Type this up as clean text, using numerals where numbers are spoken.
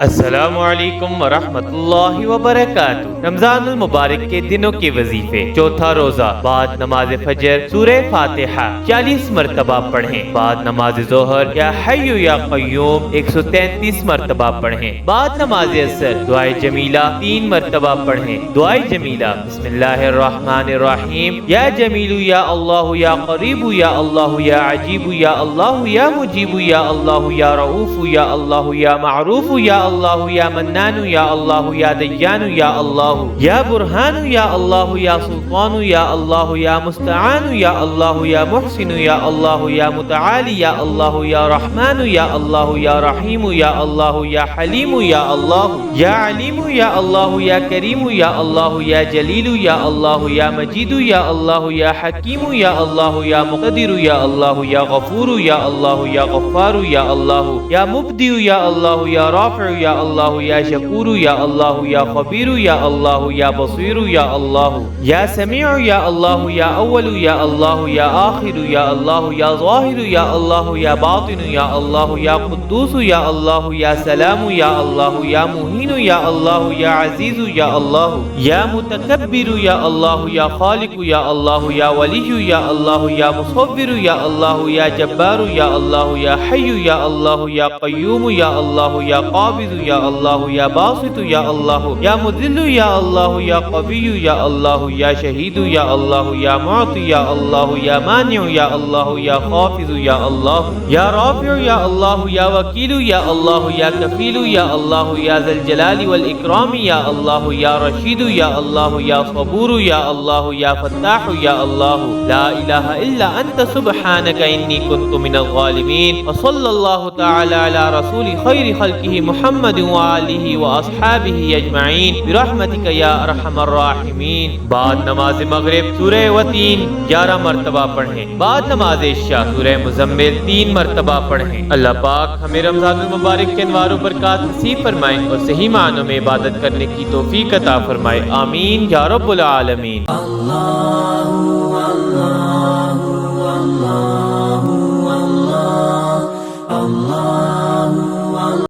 अस्सलामु अलैकुम वरहमतुल्लाहि वबरकातुहू। रमजानुल मुबारक के दिनों के वजीफे। चौथा रोजा बाद नमाज फजर सूरह फातिहा 40 मरतबा पढ़ें। बाद नमाज जोहर या हय्यु या क़य्यूम 133 मरतबा पढ़ें। बाद नमाज असर दुआए जमीला 3 मरतबा पढ़ें। दुआए जमीला बिस्मिल्लाहिर्रहमानिर्रहीम या जमीलु या अल्लाह या करीबु या अल्लाह या अजीबु या अल्लाह या मुजीबु या अल्लाह या रऊफु या अल्लाह या मारूफु या अल्लाह या मन्नानु या अल्लाह या दय्यानु या अल्लाह या बुरहानु या अल्लाह या सुल्तानु या अल्लाह या मुस्तआनु या अल्लाह या मुहसिनु या अल्लाह या मुतआली या अल्लाह या रहमानु या अल्लाह या रहीमु या अल्लाह या हलीमु या अल्लाह या अलीमु या अल्लाह या करीमु या अल्लाह या जलीलु या अल्लाह या मजीदु या अल्लाह या हकीमु या अल्लाह या मुक़द्दिरु या अल्लाह या गफूरु या अल्लाह या गफ्फारु या अल्लाह या मुब्दिउ या अल्लाह या राफ़िउ या अल्लाह या शकूरु या अल्लाह या खबीरु या अल्लाह या बसीरु या अल्लाह या समीउ या अल्लाह या अव्वलु या अल्लाह या आखिरु या अल्लाह या ज़ाहिरु या अल्लाह या बातिनु या अल्लाह या कुद्दूसु या अल्लाह या सलामु या अल्लाह या मुहीनु या अल्लाह या अज़ीज़ु या अल्लाह या मुतकब्बिरु या अल्लाह या खालिकु या अल्लाह या वलियु या अल्लाह या मुसव्विरु या अल्लाह या जब्बारु या अल्लाह या हय्यु या अल्लाह या क़य्यूमु या अल्लाह या क़ाबिज़ु या अल्लाह या बासितु या अल्लाह या मुज़िल्लु या अल्लाह या क़विय्यु या अल्लाह या शहीदु या अल्लाह या मुअति या अल्लाह या मानिउ या अल्लाह या खाफ़िज़ु या अल्लाह या राफ़िउ या अल्लाह या वकीलु या अल्लाह या कफ़ीलु या अल्लाह या ज़ल जलाली वल इकराम या अल्लाह या रशीदु या अल्लाह या सबूरु या अल्लाह या फ़त्ताहु या अल्लाह ला इलाहा इल्ला अंत सुब्हानका इन्नी कुन्तु मिनल ज़ालिमीन व सल्लल्लाहु तआला अला रसूलि खैरि खल्क़िहि मुहम्मद व आलिहि व अस्हाबिहि अजमईन बिरहमतिका या अरहमर राहिमीन। बाद नमाज मगरिब सूरह वतीन 11 मरतबा पढ़ें। बाद नमाज इशा सूरह मुज़म्मिल 3 मरतबा पढ़ें। अल्लाह पाक हमें रमज़ानुल मुबारक के अनवार व बरकात नसीब फरमाए और सही मानों में इबादत करने की तौफीक अता फरमाए। आमीन या रब्बुल आलमीन।